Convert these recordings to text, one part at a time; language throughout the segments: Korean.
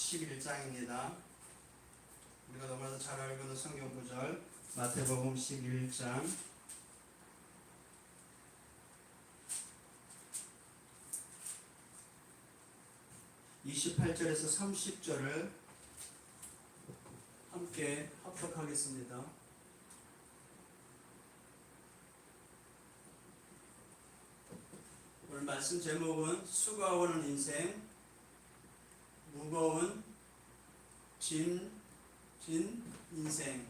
11장입니다. 우리가 너무나도 잘 알고 있는 성경 구절 마태복음 11장 28절에서 30절을 함께 합독하겠습니다. 오늘 말씀 제목은 수고하는 인생, 무거운 짐진 인생이라는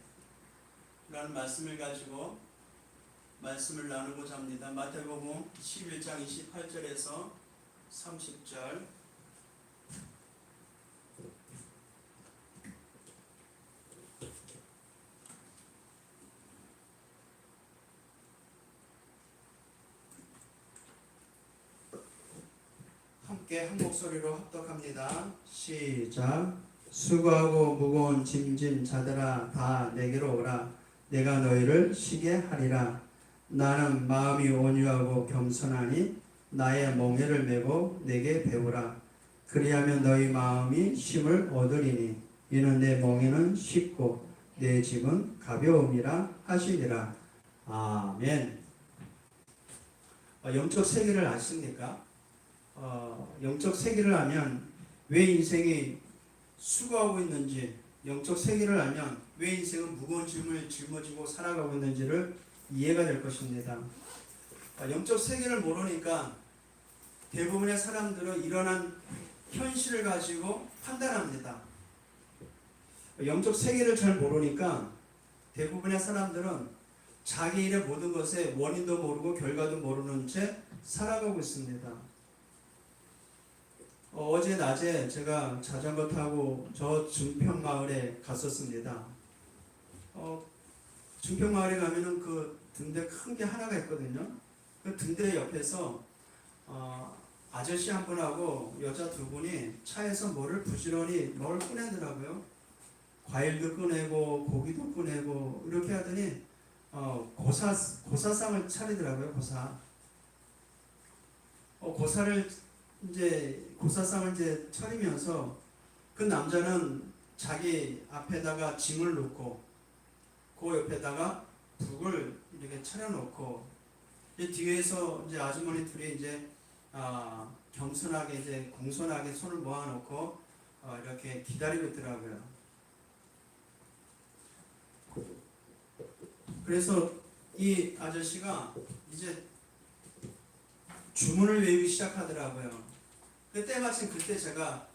말씀을 가지고 말씀을 나누고자 합니다. 마태복음 11장 28절에서 30절 함께 한 목소리로 합독합니다. 시작. 수고하고 무거운 짐진 자들아 다 내게로 오라. 내가 너희를 쉬게 하리라. 나는 마음이 온유하고 겸손하니 나의 멍에를 메고 내게 배우라. 그리하면 너희 마음이 쉼을 얻으리니 이는 내 멍에는 쉽고 내 짐은 가벼움이라 하시니라. 아멘. 영적 세계를 아십니까? 영적 세계를 알면 왜 인생이 수고하고 있는지, 영적 세계를 알면 왜 인생은 무거운 짐을 짊어지고 살아가고 있는지를 이해가 될 것입니다. 영적 세계를 모르니까 대부분의 사람들은 일어난 현실을 가지고 판단합니다. 영적 세계를 잘 모르니까 대부분의 사람들은 자기 일의 모든 것에 원인도 모르고 결과도 모르는 채 살아가고 있습니다. 어제 낮에 제가 자전거 타고 저 증평마을에 갔었습니다. 증평마을에 가면은 그 등대 큰 게 하나가 있거든요. 그 등대 옆에서 아저씨 한 분하고 여자 두 분이 차에서 뭐를 부지런히 뭘 꺼내더라고요. 과일도 꺼내고 고기도 꺼내고 이렇게 하더니 고사상을 차리더라고요. 고사를 이제 고사상을 이제 차리면서 그 남자는 자기 앞에다가 짐을 놓고 그 옆에다가 북을 이렇게 차려놓고 이제 뒤에서 이제 아주머니 둘이 이제 겸손하게 이제 공손하게 손을 모아놓고 이렇게 기다리고 있더라고요. 그래서 이 아저씨가 이제 주문을 외우기 시작하더라고요. 그때 마침 그때 제가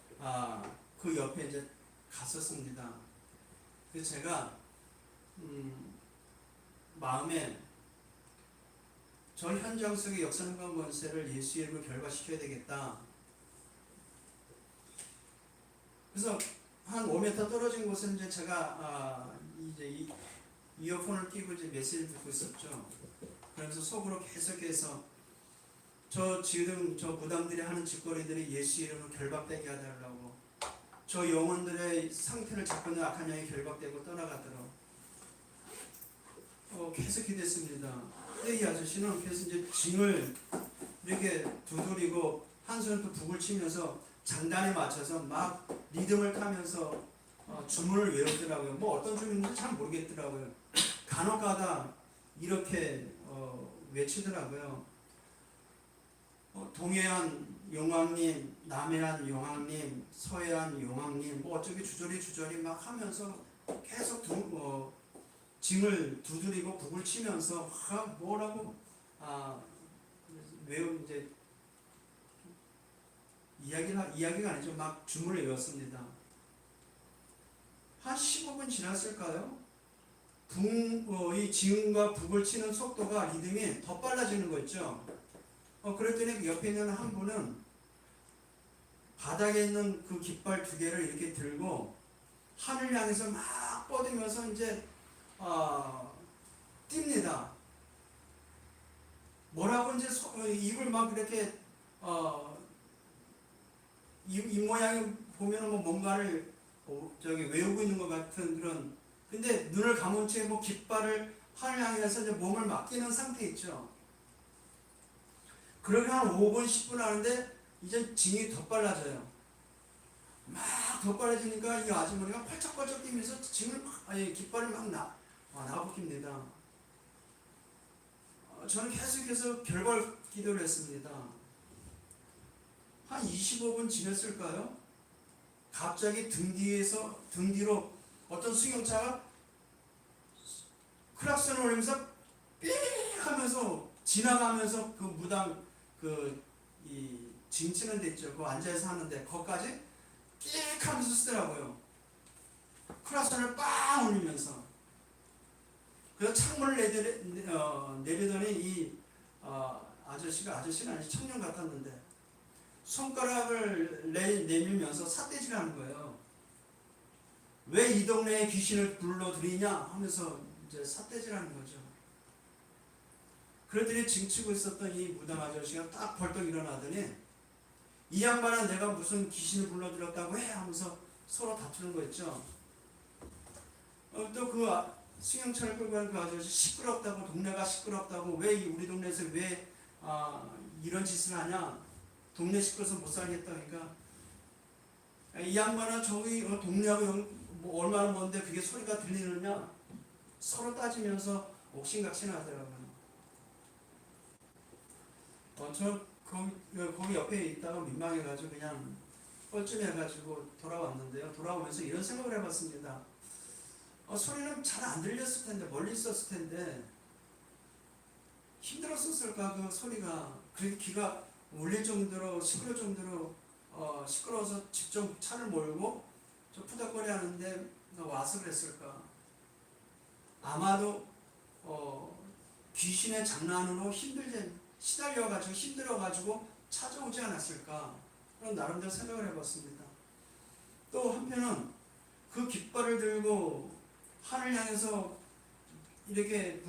그 옆에 이제 갔었습니다. 그래서 제가 마음에 전 현장 속의 역사능과 권세를 예수 이름으로 결과시켜야 되겠다. 그래서 한 5m 떨어진 곳에 이제 제가 이제 이어폰을 끼고 이제 메시지를 듣고 있었죠. 그러면서 속으로 계속해서 지금 저 무당들이 하는 짓거리들이 예수 이름으로 결박되게 하달라고, 저 영혼들의 상태를 잡고 있는 악한 영이 결박되고 떠나가도록 계속 기도했습니다. 근데 이 아저씨는 그래서 이제 짐을 이렇게 두드리고 한 손에 또 북을 치면서 장단에 맞춰서 막 리듬을 타면서 주문을 외우더라고요. 뭐 어떤 주문인지 잘 모르겠더라고요. 간혹가다 이렇게 외치더라고요. 동해안 용왕님, 남해안 용왕님, 서해안 용왕님, 뭐 어쩌게 주저리 막 하면서 계속 짐을 두드리고 북을 치면서 뭐라고 외우 이제 이야기가 아니죠. 막 주문을 외웠습니다. 한 15분 지났을까요? 이 지음과 북을 치는 속도가 리듬이 더 빨라지는 거 있죠. 그랬더니 옆에 있는 한 분은 바닥에 있는 그 깃발 두 개를 이렇게 들고 하늘 향해서 막 뻗으면서 이제 뜁니다. 뭐라고 이제 입을 막 이렇게 입 모양이 보면은 뭐 뭔가를 외우고 있는 것 같은 그런. 근데 눈을 감은 채 뭐 깃발을 하늘 향해서 이제 몸을 맡기는 상태 있죠. 그렇게 한 5분, 10분 하는데 이제 짐이 더 빨라져요. 막 더 빨라지니까 이 아주머니가 펄쩍펄쩍 뛰면서 짐을 막, 깃발을 막 나부깁니다. 저는 계속해서 결발 기도를 했습니다. 한 25분 지났을까요? 갑자기 등 뒤로 어떤 승용차가 클락선을 울리면서 삐 하면서 지나가면서 그 무당 이 짐치는 데 있죠. 그 앉아서 하는데 거기까지 끽 하면서 쓰더라고요. 클락선을 빵 울리면서. 그래서 창문을 내리더니 이 아저씨가 아니지 청년 같았는데 손가락을 내밀면서 삿대질 하는 거예요. 왜 이 동네에 귀신을 불러들이냐 하면서 이제 삿대질 하는 거죠. 그러더니 증치고 있었던 이 무당 아저씨가 딱 벌떡 일어나더니 이 양반은 내가 무슨 귀신을 불러들였다고 해 하면서 서로 다투는 거 있죠. 또 그 승용차를 끌고 가는 그 아저씨 시끄럽다고, 동네가 시끄럽다고, 왜 우리 동네에서 왜 이런 짓을 하냐, 동네 시끄러워서 못 살겠다. 그러니까 이 양반은 저기 동네하고 뭐 얼마나 먼데 그게 소리가 들리느냐 서로 따지면서 옥신각신하더라고요. 저 거기 옆에 있다가 민망해가지고 그냥 뻘쭘해가지고 돌아왔는데요. 돌아오면서 이런 생각을 해봤습니다. 소리는 잘 안 들렸을 텐데, 멀리 있었을 텐데 힘들었을까 그 소리가. 그렇게 귀가 울릴 정도로 시끄러울 정도로 시끄러워서 직접 차를 몰고 저 푸덕거리 하는데 와서 그랬을까. 아마도 귀신의 장난으로 시달려가지고 힘들어가지고 찾아오지 않았을까, 그런 나름대로 생각을 해봤습니다. 또 한편은 그 깃발을 들고 하늘 향해서 이렇게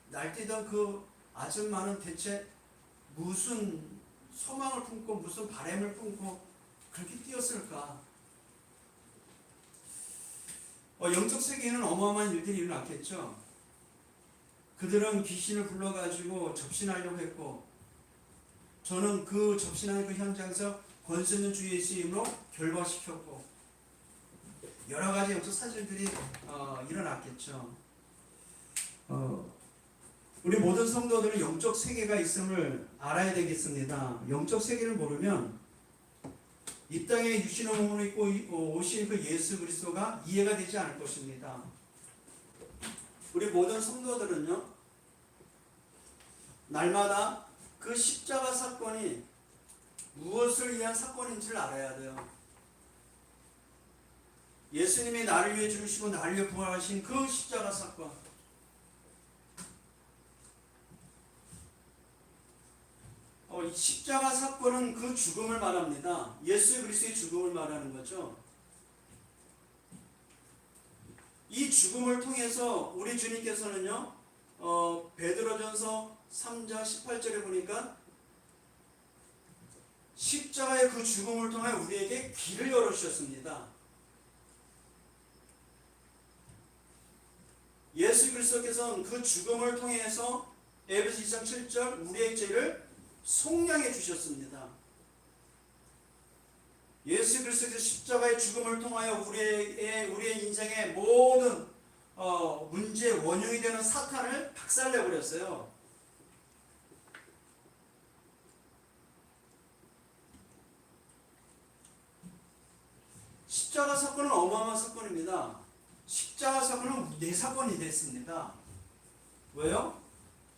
날뛰던 그 아줌마는 대체 무슨 소망을 품고 무슨 바람을 품고 그렇게 뛰었을까. 영적 세계에는 어마어마한 일들이 일어났겠죠. 그들은 귀신을 불러가지고 접신하려고 했고, 저는 그 접신하는 그 현장에서 권세 있는 주 예수의 이름으로 결박시켰고, 여러 가지 영적 사실들이 일어났겠죠. 우리 모든 성도들은 영적 세계가 있음을 알아야 되겠습니다. 영적 세계를 모르면 이 땅에 육신의 몸을 입고 오신 그 예수 그리스도가 이해가 되지 않을 것입니다. 우리 모든 성도들은요, 날마다 그 십자가 사건이 무엇을 위한 사건인지를 알아야 돼요. 예수님이 나를 위해 죽으시고 나를 위해 부활하신 그 십자가 사건, 이 십자가 사건은 그 죽음을 말합니다. 예수 그리스도의 죽음을 말하는 거죠. 이 죽음을 통해서 우리 주님께서는요, 베드로전서 3장 18절에 보니까 십자가의 그 죽음을 통해 우리에게 길을 열어주셨습니다. 예수 그리스도께서는 그 죽음을 통해서 에베소 2장 7절 우리의 죄를 속량해 주셨습니다. 예수 그리스도의 십자가의 죽음을 통하여 우리의 인생의 모든 문제의 원흉이 되는 사탄을 박살내 버렸어요. 십자가 사건은 어마어마한 사건입니다. 십자가 사건은 내 사건이 됐습니다. 왜요?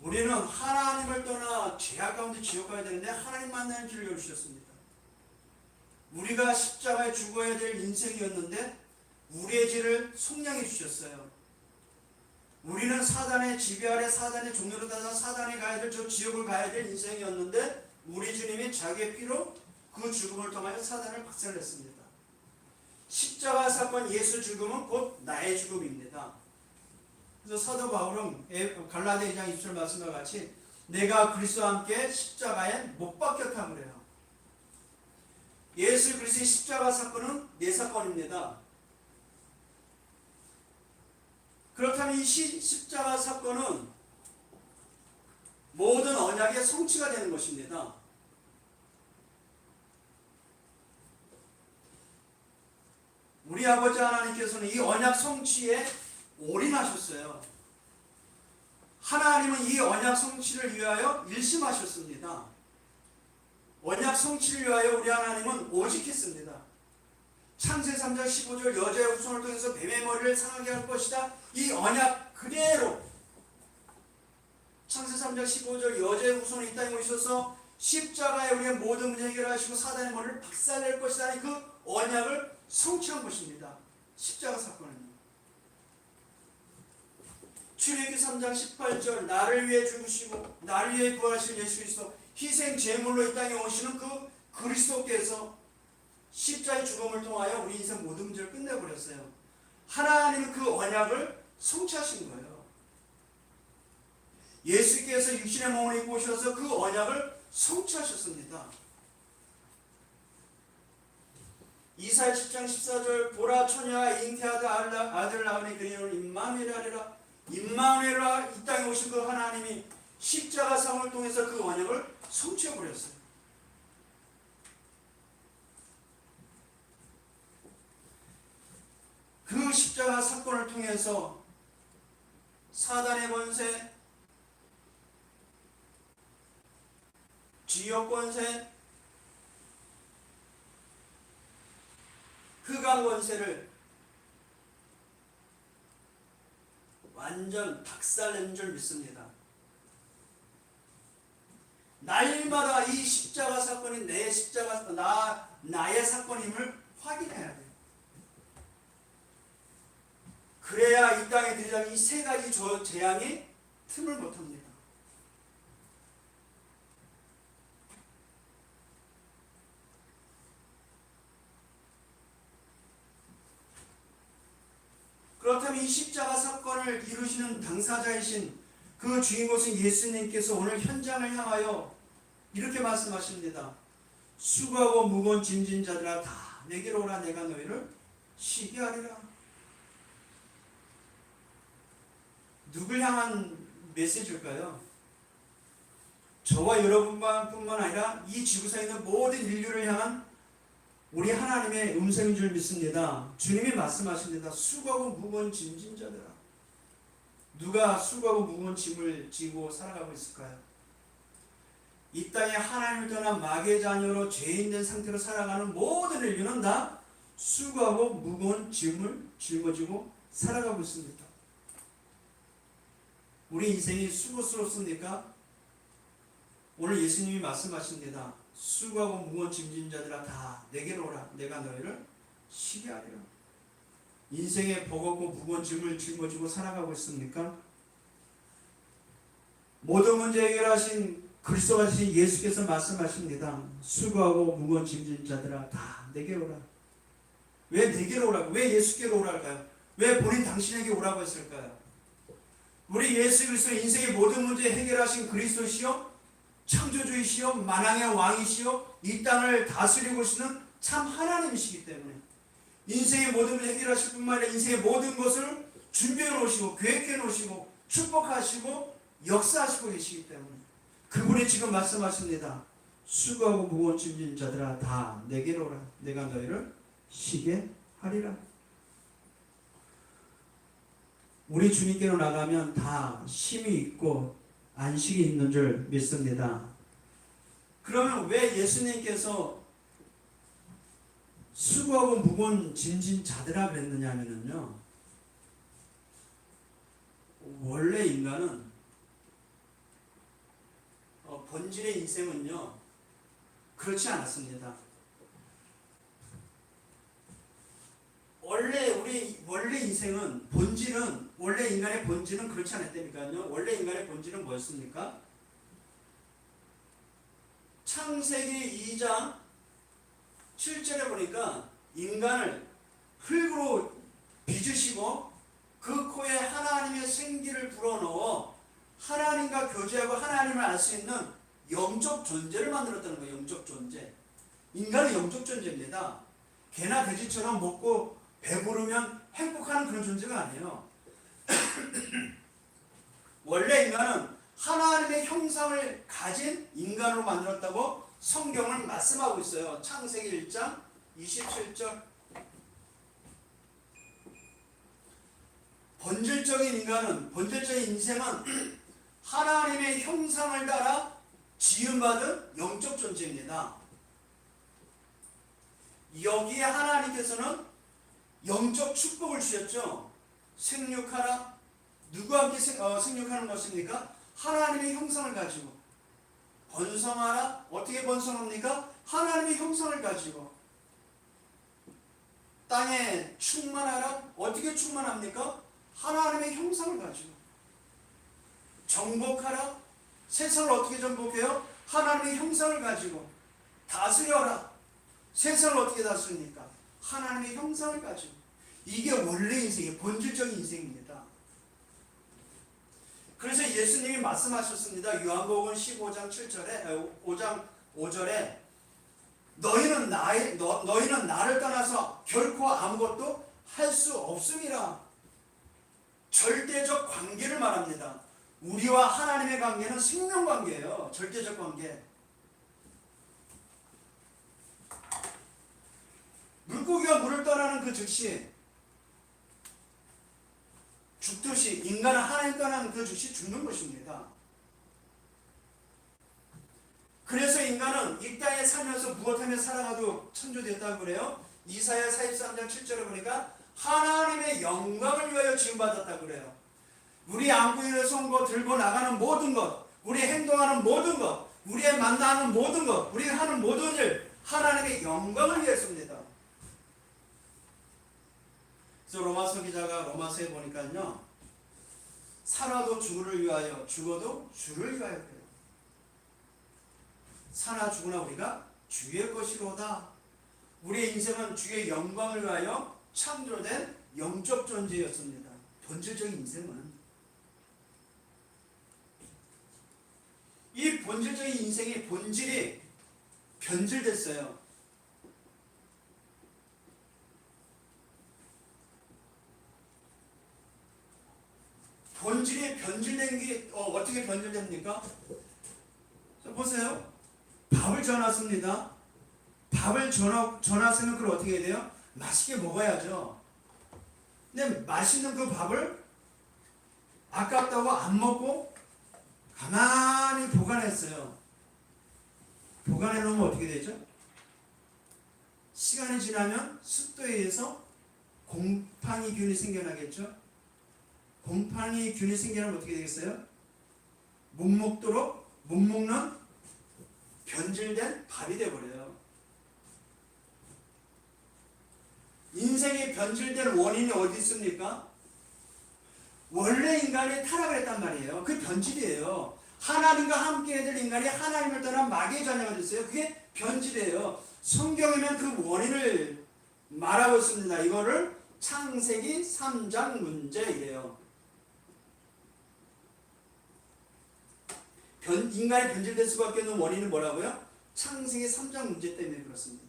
우리는 하나님을 떠나 죄악 가운데 지옥 가야 되는데 하나님 만나는 길을 열어주셨습니다. 우리가 십자가에 죽어야 될 인생이었는데 우리의 죄를 속량해 주셨어요. 우리는 사단의 지배 아래 사단의 종로로 따라 사단이 가야 될 저 지옥을 가야 될 인생이었는데 우리 주님이 자기의 피로 그 죽음을 통하여 사단을 박살냈습니다. 십자가 사건 예수 죽음은 곧 나의 죽음입니다. 그래서 사도 바울은 갈라디아 2장 20절 말씀과 같이 내가 그리스도와 함께 십자가에 못 박혔다 그래요. 예수 그리스도의 십자가 사건은 내 사건입니다. 그렇다면 이 십자가 사건은 모든 언약의 성취가 되는 것입니다. 우리 아버지 하나님께서는 이 언약 성취에 올인하셨어요. 하나님은 이 언약 성취를 위하여 일심하셨습니다. 언약 성취를 위하여 우리 하나님은 오직했습니다. 창세 3장 15절 여자의 후손을 통해서 뱀의 머리를 상하게 할 것이다. 이 언약 그대로 창세 3장 15절 여자의 후손이 이 땅에 오셔서 십자가에 우리의 모든 문제 해결하시고 사단의 머리를 박살낼 것이다. 그 언약을 성취한 것입니다. 십자가 사건은요. 출애굽기 3장 18절 나를 위해 죽으시고 나를 위해 부활하신 예수 그리스도 희생 제물로 이 땅에 오시는 그 그리스도께서 십자가의 죽음을 통하여 우리 인생 모든 문제를 끝내버렸어요. 하나님은 그 언약을 성취하신 거예요. 예수께서 육신의 몸을 입고 오셔서 그 언약을 성취하셨습니다. 이사야 7장 14절 보라 처녀가 잉태하되 아들을 낳으니 그의 이름을 임마누엘 하리라. 임마누엘아 이 땅에 오신 그 하나님이 십자가 상을 통해서 그 언약을 성취해버렸어요. 그 십자가 사건을 통해서 사단의 권세, 지역 권세, 흑암 권세를 완전 박살낸 줄 믿습니다. 날마다 이 십자가 사건이 내 십자가 나의 사건임을 확인해야 돼요. 그래야 이 땅에 들이닥 이 세 가지 재앙이 틈을 못합니다. 그렇다면 이 십자가 사건을 이루시는 당사자이신 그 주인공이신 예수님께서 오늘 현장을 향하여 이렇게 말씀하십니다. 수고하고 무거운 짐진 자들아 다 내게로 오라 내가 너희를 쉬게 하리라. 누굴 향한 메시지일까요? 저와 여러분뿐만 아니라 이 지구상에 있는 모든 인류를 향한 우리 하나님의 음성인 줄 믿습니다. 주님이 말씀하십니다. 수고하고 무거운 짐진 자들아. 누가 수고하고 무거운 짐을 지고 살아가고 있을까요? 이 땅에 하나님을 떠난 마귀의 자녀로 죄인된 상태로 살아가는 모든 인류는 다 수고하고 무거운 짐을 짊어지고 살아가고 있습니다. 우리 인생이 수고스럽습니까? 오늘 예수님이 말씀하십니다. 수고하고 무거운 짐진 자들아 다 내게로 오라 내가 너희를 쉬게 하리라. 인생에 버겁고 무거운 짐을 짊어지고 살아가고 있습니까? 모든 문제 해결하신 그리스도가 되신 예수께서 말씀하십니다. 수고하고 무거운 짐진 자들아 다 내게로 오라. 왜 내게로 오라고? 왜 예수께로 오랄까요? 왜 본인 당신에게 오라고 했을까요? 우리 예수 그리스도 인생의 모든 문제 해결하신 그리스도시요 창조주이시요 만왕의 왕이시요 이 땅을 다스리고 계시는 참 하나님이시기 때문에 인생의 모든 것을 해결하실 뿐만 아니라 인생의 모든 것을 준비해 놓으시고 계획해 놓으시고 축복하시고 역사하시고 계시기 때문에 그분이 지금 말씀하십니다. 수고하고 무거운 짐진 자들아 다 내게로 오라 내가 너희를 쉬게 하리라. 우리 주님께로 나가면 다 쉼이 있고 안식이 있는 줄 믿습니다. 그러면 왜 예수님께서 수고하고 무거운 짐진 자들아 그랬느냐 하면요, 원래 인간은 본질의 인생은요 그렇지 않았습니다. 원래 인생은 원래 인간의 본질은 그렇지 않았다니까요. 원래 인간의 본질은 뭐였습니까? 창세기 2장 7절에 보니까 인간을 흙으로 빚으시고 그 코에 하나님의 생기를 불어넣어 하나님과 교제하고 하나님을 알 수 있는 영적 존재를 만들었다는 거예요. 영적 존재. 인간은 영적 존재입니다. 개나 돼지처럼 먹고 배부르면 행복한 그런 존재가 아니에요. 원래 인간은 하나님의 형상을 가진 인간으로 만들었다고 성경은 말씀하고 있어요. 창세기 1장 27절 본질적인 인간은, 본질적인 인생은 하나님의 형상을 따라 지음받은 영적 존재입니다. 여기에 하나님께서는 영적 축복을 주셨죠. 생육하라. 누구와 함께 생육하는 것입니까? 하나님의 형상을 가지고. 번성하라. 어떻게 번성합니까? 하나님의 형상을 가지고. 땅에 충만하라. 어떻게 충만합니까? 하나님의 형상을 가지고. 정복하라. 세상을 어떻게 정복해요? 하나님의 형상을 가지고. 다스려라. 세상을 어떻게 다스립니까? 하나님의 형상을 가지고. 이게 원래 인생의 본질적인 인생입니다. 그래서 예수님이 말씀하셨습니다. 요한복음 15장 5절에 너희는 나를 떠나서 결코 아무것도 할 수 없음이라. 절대적 관계를 말합니다. 우리와 하나님의 관계는 생명 관계예요. 절대적 관계. 물고기가 물을 떠나는 그 즉시 죽듯이 인간은 하나님 떠나는 그 즉시 죽는 것입니다. 그래서 인간은 이 땅에 살면서 무엇하며 살아가도 창조됐다고 그래요? 이사야 43장 7절에 보니까 하나님의 영광을 위하여 지음받았다고 그래요. 우리 안고 있는 손고 들고 나가는 모든 것, 우리 행동하는 모든 것, 우리의 만나는 모든 것, 우리가 하는 모든 일, 하나님의 영광을 위해서입니다. 그래서 로마서 기자가 로마서에 보니까요, 살아도 주를 위하여, 죽어도 주를 위하여 그래요. 사나 죽으나 우리가 주의 것이로다. 우리의 인생은 주의 영광을 위하여 창조된 영적 존재였습니다. 본질적인 인생은. 이 본질적인 인생의 본질이 변질됐어요. 본질이 변질된 게 어떻게 변질됩니까? 자, 보세요. 밥을 전놨습니다. 밥을 전놨으면 그걸 어떻게 해야 돼요? 맛있게 먹어야죠. 근데 맛있는 그 밥을 아깝다고 안 먹고 가만히 보관했어요. 보관해 놓으면 어떻게 되죠? 시간이 지나면 습도에 의해서 곰팡이균이 생겨나겠죠? 곰팡이균이 생겨나면 어떻게 되겠어요? 못 먹도록 못 먹는 변질된 밥이 되어버려요. 인생이 변질된 원인이 어디 있습니까? 원래 인간이 타락을 했단 말이에요. 그게 변질이에요. 하나님과 함께 해야 될 인간이 하나님을 떠난 마귀의 자녀가 됐어요. 그게 변질이에요. 성경에는 그 원인을 말하고 있습니다. 이거를 창세기 3장 문제이래요. 인간이 변질될 수밖에 없는 원인은 뭐라고요? 창세기 3장 문제 때문에 그렇습니다.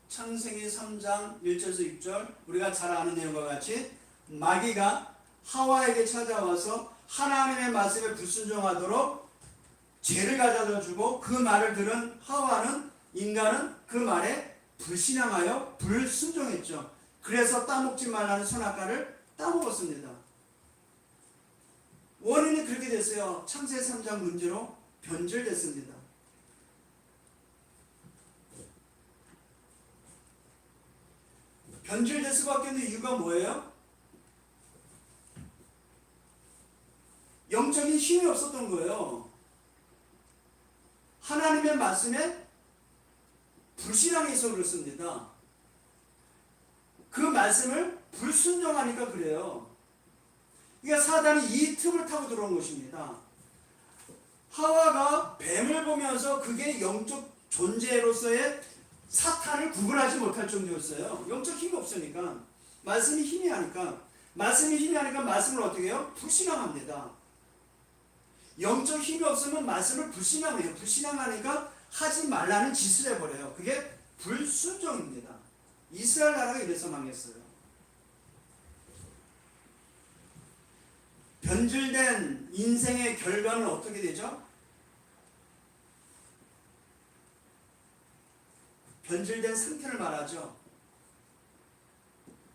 창세기 3장 1절에서 6절 우리가 잘 아는 내용과 같이 마귀가 하와에게 찾아와서 하나님의 말씀에 불순종하도록 죄를 가져다 주고 그 말을 들은 인간은 그 말에 불신앙하여 불순종했죠. 그래서 따먹지 말라는 선악과를 따먹었습니다. 원인이 그렇게 됐어요. 창세기 3장 문제로 변질됐습니다. 변질될 수밖에 없는 이유가 뭐예요? 영적인 힘이 없었던 거예요. 하나님의 말씀에 불신앙이 있어 그렇습니다. 그 말씀을 불순종하니까 그래요. 그러니까 사단이 이 틈을 타고 들어온 것입니다. 하와가 뱀을 보면서 그게 영적 존재로서의 사탄을 구분하지 못할 정도였어요. 영적 힘이 없으니까. 말씀이 힘이 하니까. 말씀을 어떻게 해요? 불신앙합니다. 영적 힘이 없으면 말씀을 불신앙해요. 불신앙하니까 하지 말라는 짓을 해버려요. 그게 불순종입니다. 이스라엘 나라가 이래서 망했어요. 변질된 인생의 결과는 어떻게 되죠? 변질된 상태를 말하죠.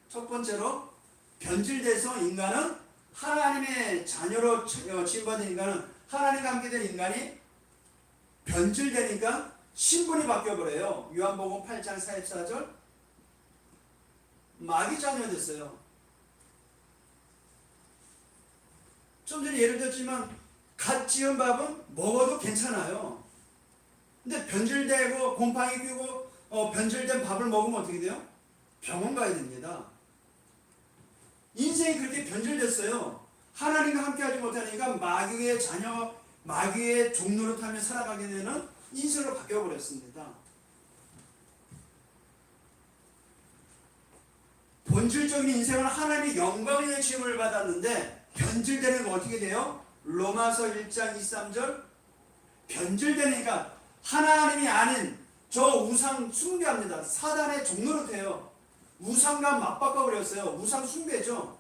첫 번째로 변질돼서 인간은 하나님의 자녀로 지음받은 인간은 하나님과 함께 된 인간이 변질되니까 신분이 바뀌어버려요. 요한복음 8장 44절 마귀 자녀 됐어요. 좀 전에 예를 들었지만 갓 지은 밥은 먹어도 괜찮아요. 근데 변질되고 곰팡이 끼고 변질된 밥을 먹으면 어떻게 돼요? 병원 가야 됩니다. 인생이 그렇게 변질됐어요. 하나님과 함께하지 못하니까 마귀의 자녀, 마귀의 종노릇하며 살아가게 되는 인생으로 바뀌어버렸습니다. 본질적인 인생은 하나님의 영광의 취임을 받았는데 변질되는 거 어떻게 돼요? 로마서 1장 2, 3절 변질되니까 하나님이 아닌 저 우상 숭배합니다. 사단의 종노릇해요. 우상과 맞바꿔버렸어요. 우상 숭배죠.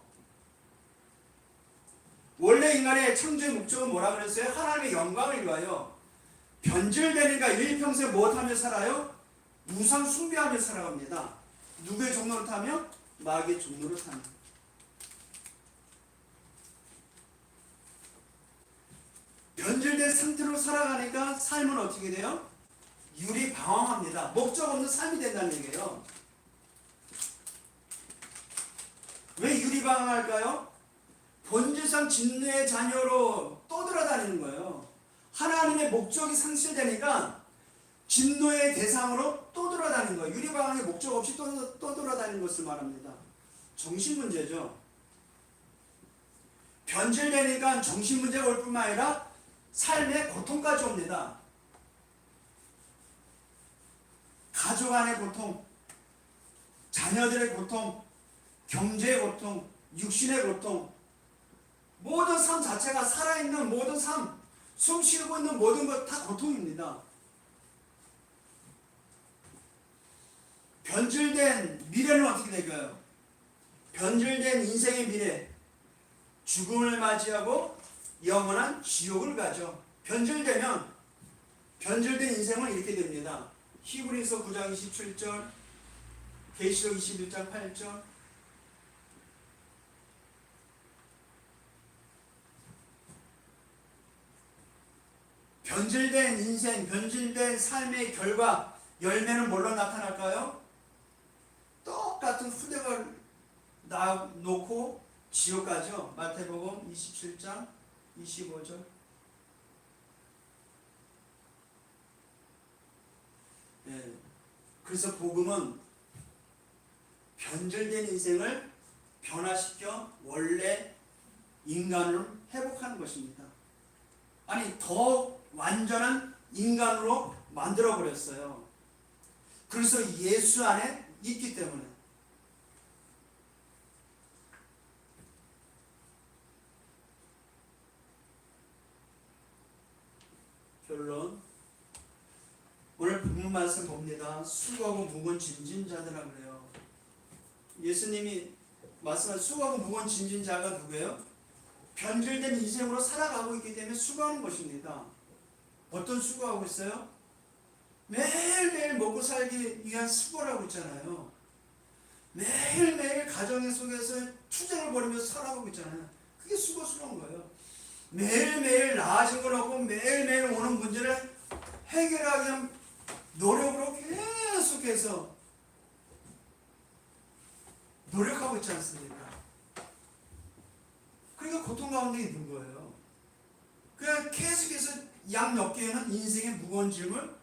원래 인간의 창조의 목적은 뭐라 그랬어요? 하나님의 영광을 위하여. 변질되니까 일평생 무엇하며 살아요? 우상 숭배하며 살아갑니다. 누구의 종노릇하며? 마귀의 종노릇하며. 변질된 상태로 살아가니까 삶은 어떻게 돼요? 유리방황합니다. 목적 없는 삶이 된다는 얘기예요. 왜 유리방황할까요? 본질상 진노의 자녀로 떠돌아다니는 거예요. 하나님의 목적이 상실되니까 진노의 대상으로 떠돌아다니는 거예요. 유리방황의 목적 없이 떠돌아다니는 것을 말합니다. 정신문제죠. 변질되니까 정신문제가 올 뿐만 아니라 삶의 고통까지 옵니다. 가족 안의 고통, 자녀들의 고통, 경제의 고통, 육신의 고통, 모든 삶 자체가 살아있는 모든 삶, 숨 쉬고 있는 모든 것 다 고통입니다. 변질된 미래는 어떻게 될까요? 변질된 인생의 미래, 죽음을 맞이하고 영원한 지옥을 가죠. 변질된 인생은 이렇게 됩니다. 히브리서 9장 27절, 계시록 21장 8절. 변질된 인생, 변질된 삶의 결과, 열매는 뭘로 나타날까요? 똑같은 후대가 놓고 지옥 가죠. 마태복음 27장 25절. 예. 그래서 복음은 변질된 인생을 변화시켜 원래 인간을 회복하는 것입니다. 아니, 더 완전한 인간으로 만들어버렸어요. 그래서 예수 안에 있기 때문에. 결론. 오늘 본문 말씀 봅니다. 수고하고 무거운 짐진 자들아 그래요. 예수님이 말씀한 수고하고 무거운 짐진 자가 누구예요? 변질된 인생으로 살아가고 있기 때문에 수고하는 것입니다. 어떤 수고하고 있어요? 매일매일 먹고 살기 위한 수고를 하고 있잖아요. 매일매일 가정 속에서 투쟁을 벌이면서 살아가고 있잖아요. 그게 수고스러운 거예요. 매일매일 나아진 걸 하고 매일매일 오는 문제를 해결하기 위한 노력으로 계속해서 노력하고 있지 않습니까? 그러니까 고통 가운데 있는 거예요. 그냥 계속해서 양 몇 개는 인생의 무거운 짐을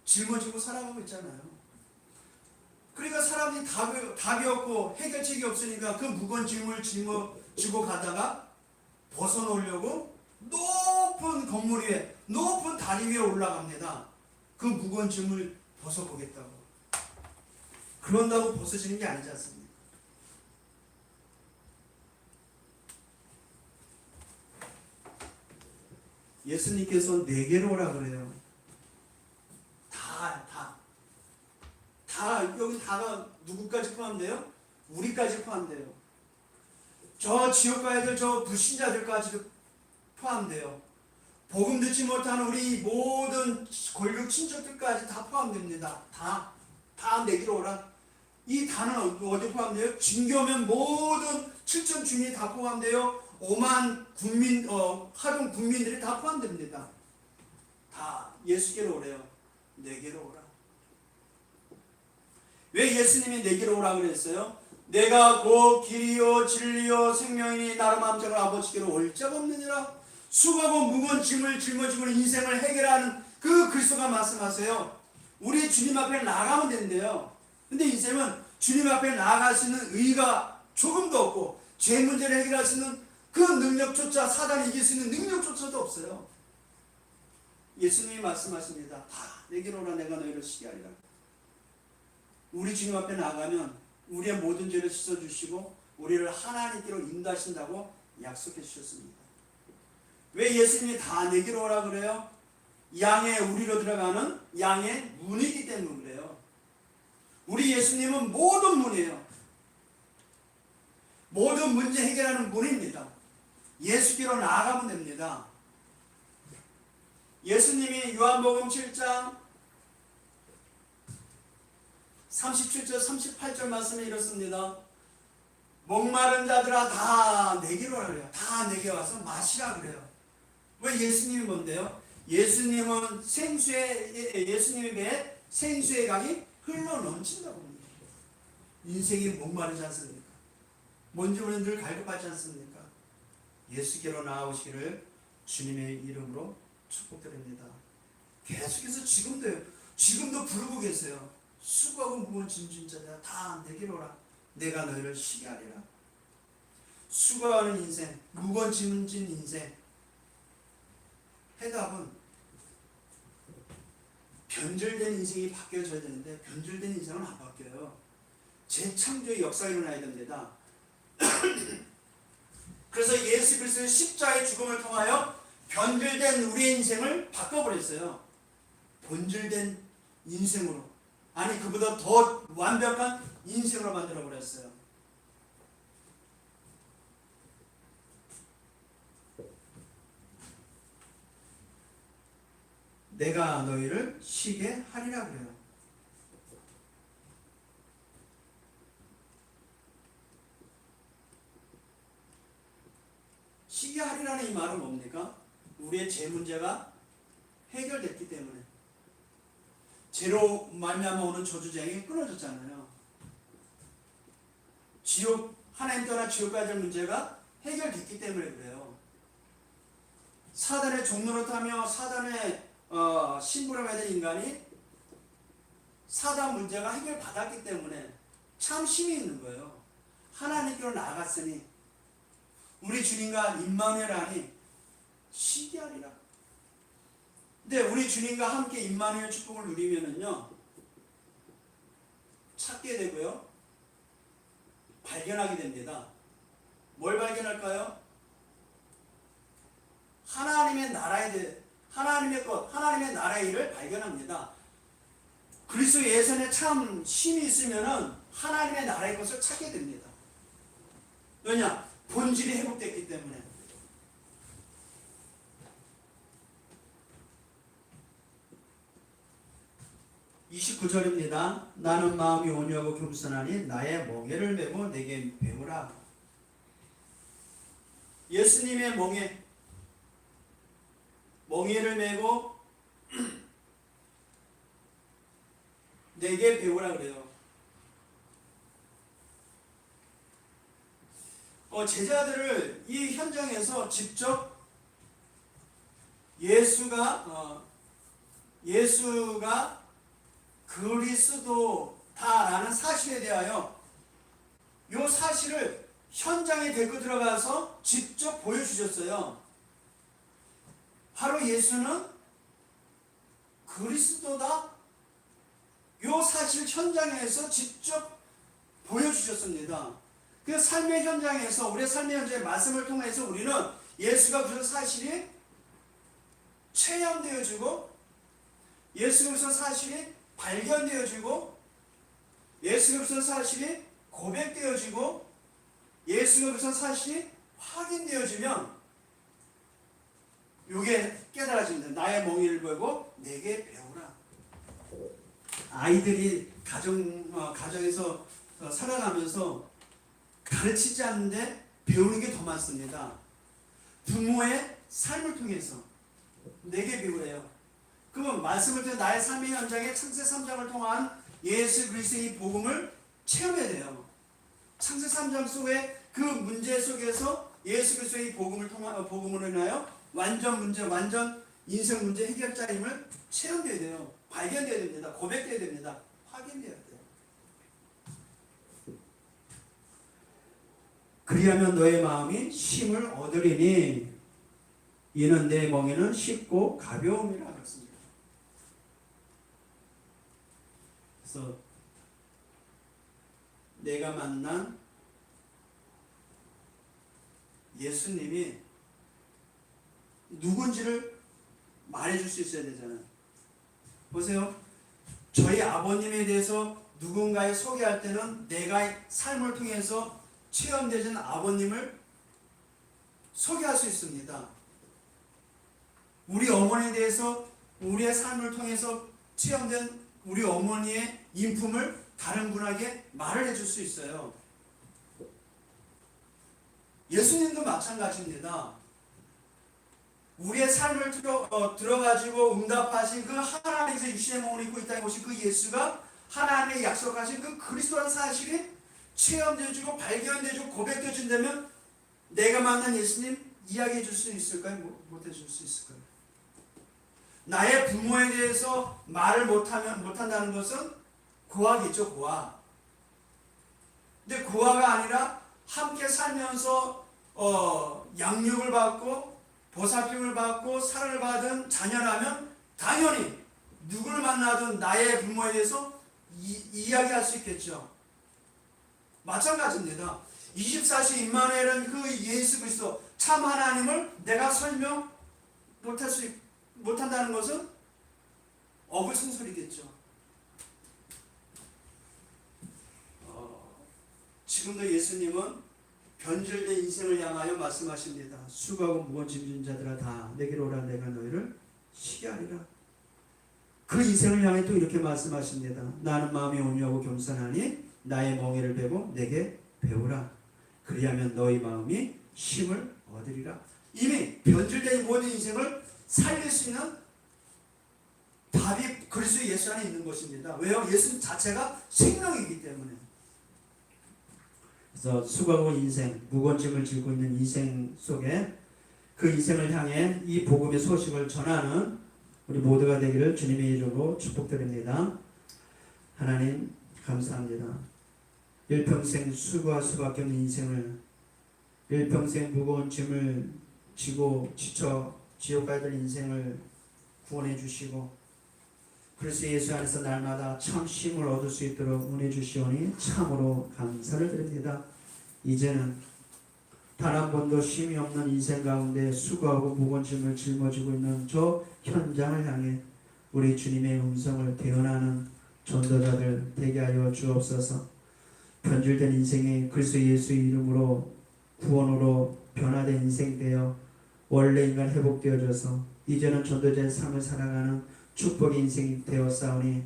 짊어지고 살아가고 있잖아요. 그러니까 사람이 답이 없고 해결책이 없으니까 그 무거운 짐을 짊어지고 가다가 벗어놓으려고 높은 건물 위에, 높은 다리 위에 올라갑니다. 그 무거운 짐을 벗어보겠다고. 그런다고 벗어지는 게 아니지 않습니까? 예수님께서 내게로 오라 그래요. 여기 다가 누구까지 포함돼요? 우리까지 포함돼요. 저 지옥 가야 될 저 불신자들까지도 포함돼요. 복음 듣지 못하는 우리 모든 골육 친척들까지 다 포함됩니다. 다 내기로 오라. 이 다는 어디 포함돼요? 진교면 모든 7천 주민이 다 포함되어 5만 국민, 하동 국민들이 다 포함됩니다. 다 예수께로 오래요. 내게로 오라. 왜 예수님이 내게로 오라 그랬어요? 내가 곧 길이요 진리요 생명이니 나로 마음대로 아버지께로 올 자가 없느니라. 수고하고 무거운 짐을 짊어지고 인생을 해결하는 그 그리스도가 말씀하세요. 우리 주님 앞에 나가면 된대요. 근데 인생은 주님 앞에 나아갈 수 있는 의의가 조금도 없고 죄 문제를 해결할 수 있는 그 능력조차, 사단이 이길 수 있는 능력조차도 없어요. 예수님이 말씀하십니다. 다 내게로 오라. 내가 너희를 쉬게 하리라. 우리 주님 앞에 나가면 우리의 모든 죄를 씻어주시고 우리를 하나님께로 인도하신다고 약속해 주셨습니다. 왜 예수님이 다 내게로 오라 그래요? 양의 우리로 들어가는 양의 문이기 때문에 그래요. 우리 예수님은 모든 문이에요. 모든 문제 해결하는 문입니다. 예수께로 나아가면 됩니다. 예수님이 요한복음 7장 37절 38절 말씀에 이렇습니다. 목마른 자들아 다 내게로 오라 그래요. 다 내게 와서 마시라 그래요. 왜 예수님이 뭔데요? 예수님은 예수님의 배에 생수의 강이 흘러 넘친다고 합니다. 인생이 목마르지 않습니까? 뭔지 우리는 늘 갈급하지 않습니까? 예수께로 나아오시기를 주님의 이름으로 축복드립니다. 계속해서 지금도 부르고 계세요. 수고하고 무거운 짐진 자들아 다 내게로 오라. 내가 너희를 쉬게 하리라. 수고하는 인생, 무거운 짐진 인생. 해답은 변절된 인생이 바뀌어져야 되는데 변절된 인생은 안 바뀌어요. 재창조의 역사가 일어나야 됩니다. 그래서 예수 그리스도의 십자가의 죽음을 통하여 변절된 우리의 인생을 바꿔버렸어요. 본질된 인생으로, 아니 그보다 더 완벽한 인생으로 만들어버렸어요. 내가 너희를 쉬게 하리라 그래요. 쉬게 하리라는 이 말은 뭡니까? 우리의 죄 문제가 해결됐기 때문에. 죄로 말미암아 오는 저주쟁이 끊어졌잖아요. 지옥, 하나님 떠나 지옥 가야 문제가 해결됐기 때문에 그래요. 사단의 종로를 타며 사단의 신부를 가진 인간이 사단 문제가 해결받았기 때문에 참 힘이 있는 거예요. 하나님께로 나아갔으니 우리 주님과 임마누엘 하니 쉬게 하리라. 근데 우리 주님과 함께 임마누엘 축복을 누리면은요 찾게 되고요 발견하게 됩니다. 뭘 발견할까요? 하나님의 나라에 하나님의 것, 하나님의 나라의 일을 발견합니다. 그리스도 예선에 참 힘이 있으면은 하나님의 나라의 것을 찾게 됩니다. 왜냐? 본질이 회복됐기 때문에. (29절입니다) 나는 마음이 온유하고 겸손하니 나의 멍에를 메고 내게 배우라. 예수님의 멍에를 메고 내게 배우라 그래요. 제자들을 이 현장에서 직접 예수가 그리스도다라는 사실에 대하여 이 사실을 현장에 데리고 들어가서 직접 보여주셨어요. 바로 예수는 그리스도다. 이 사실 현장에서 직접 보여주셨습니다. 그 삶의 현장에서, 우리의 삶의 현장의 말씀을 통해서 우리는 예수가 그 사실이 체험되어지고, 예수 그리스도 사실이 발견되어지고, 예수 그리스도 사실이 고백되어지고, 예수 그리스도 사실이 확인되어지면 이게 깨달아집니다. 나의 멍에를 보고 내게 배우라. 아이들이 가정에서 살아가면서 가르치지 않는데 배우는 게 더 많습니다. 부모의 삶을 통해서 내게 배우래요. 그러면 말씀을 통해 나의 삶의 현장에 창세 3장을 통한 예수 그리스도의 복음을 체험해야 돼요. 창세 3장 속에 그 문제 속에서 예수 그리스도의 복음으로 인하여 완전 인생 문제 해결자임을 체험해야 돼요. 발견돼야 됩니다. 고백돼야 됩니다. 확인돼야 돼요. 그리하면 너의 마음이 쉼을 얻으리니 이는 내 멍에는 쉽고 가벼움이라 그랬습니다. 그래서 내가 만난 예수님이 누군지를 말해줄 수 있어야 되잖아요. 보세요. 저희 아버님에 대해서 누군가에 소개할 때는 내가 삶을 통해서 체험되는 아버님을 소개할 수 있습니다. 우리 어머니에 대해서 우리의 삶을 통해서 체험된 우리 어머니의 인품을 다른 분에게 말을 해줄 수 있어요. 예수님도 마찬가지입니다. 우리의 삶을 들어가지고 응답하신 그 하나님께서 육신의 몸을 입고 이 땅에 오신 그 예수가 하나님의 약속하신 그 그리스도라는 사실이 체험되어지고 발견되어지고 고백되어진다면 내가 만난 예수님 이야기해 줄 수 있을까요? 못 해줄 수 있을까요? 나의 부모에 대해서 말을 못한다는 것은 고아겠죠, 고아. 근데 고아가 아니라 함께 살면서 양육을 받고 보살핌을 받고 사랑을 받은 자녀라면 당연히 누구를 만나든 나의 부모에 대해서 이야기할 수 있겠죠. 마찬가지입니다. 24시 임마누엘은 그 예수 그리스도 참 하나님을 내가 설명 못한다는 것은 어불성설이겠죠. 지금도 예수님은 변질된 인생을 향하여 말씀하십니다. 수고하고 무거운 짐진 자들아 다 내게로 오라 내가 너희를 쉬게 하리라. 그 인생을 향해 또 이렇게 말씀하십니다. 나는 마음이 온유하고 겸손하니 나의 멍에를 베고 내게 배우라. 그리하면 너희 마음이 쉼을 얻으리라. 이미 변질된 모든 인생을 살릴 수 있는 답이 그리스도 예수 안에 있는 것입니다. 왜요? 예수 자체가 생명이기 때문에. 그래서 수고하고 인생, 무거운 짐을 지고 있는 인생 속에 그 인생을 향해 이 복음의 소식을 전하는 우리 모두가 되기를 주님의 이름으로 축복드립니다. 하나님 감사합니다. 일평생 수고할 수밖에 없는 인생을 일평생 무거운 짐을 지고 지쳐 지옥 가야 될 인생을 구원해 주시고 그리스도 예수 안에서 날마다 참 쉼을 얻을 수 있도록 은혜 주시오니 참으로 감사를 드립니다. 이제는 단 한 번도 쉼이 없는 인생 가운데 수고하고 무거운 짐을 짊어지고 있는 저 현장을 향해 우리 주님의 음성을 대언하는 전도자들 되게 하여 주옵소서. 변질된 인생이 그리스도 예수의 이름으로 구원으로 변화된 인생 되어 원래 인간 회복되어져서 이제는 전도자의 삶을 살아가는 축복의 인생이 되었사오니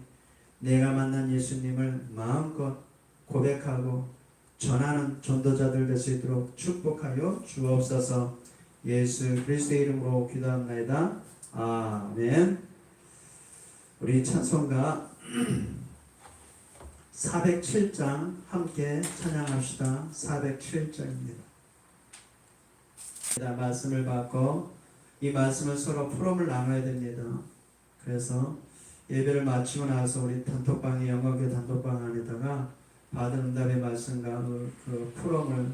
내가 만난 예수님을 마음껏 고백하고 전하는 전도자들 될 수 있도록 축복하여 주옵소서. 예수 그리스도의 이름으로 기도합니다. 아멘. 우리 찬송가 407장 함께 찬양합시다. 407장입니다. 말씀을 받고 이 말씀을 서로 포럼을 나눠야 됩니다. 그래서 예배를 마치고 나서 우리 단톡방에 영어교 단톡방 안에다가 받은 응답의 말씀과 그 포럼을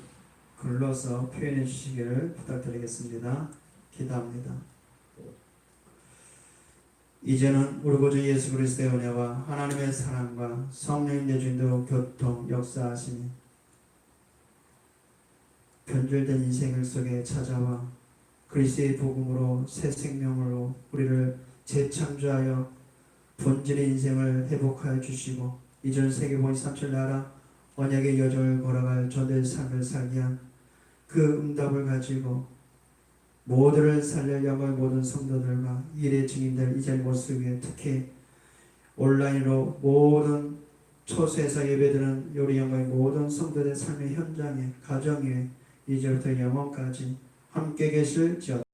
글로서 표현해 주시기를 부탁드리겠습니다. 기도합니다. 이제는 우리 구주 예수 그리스도의 은혜와 하나님의 사랑과 성령의 내주인도 교통 역사하시니 변질된 인생 속에 찾아와 그리스도의 복음으로 새 생명으로 우리를 재창조하여 본질의 인생을 회복하여 주시고 이전 세계보인 삼천 나라 언약의 여정을 걸어갈 저들의 삶을 살게 한 그 응답을 가지고 모두를 살려고 모든 성도들과 일의 증인들 이 자리 모습 위에 특히 온라인으로 모든 초소에서 예배드리는 요리 영광의 모든 성도들의 삶의 현장에 가정에 이제부터 영원까지 함께 계실지어다.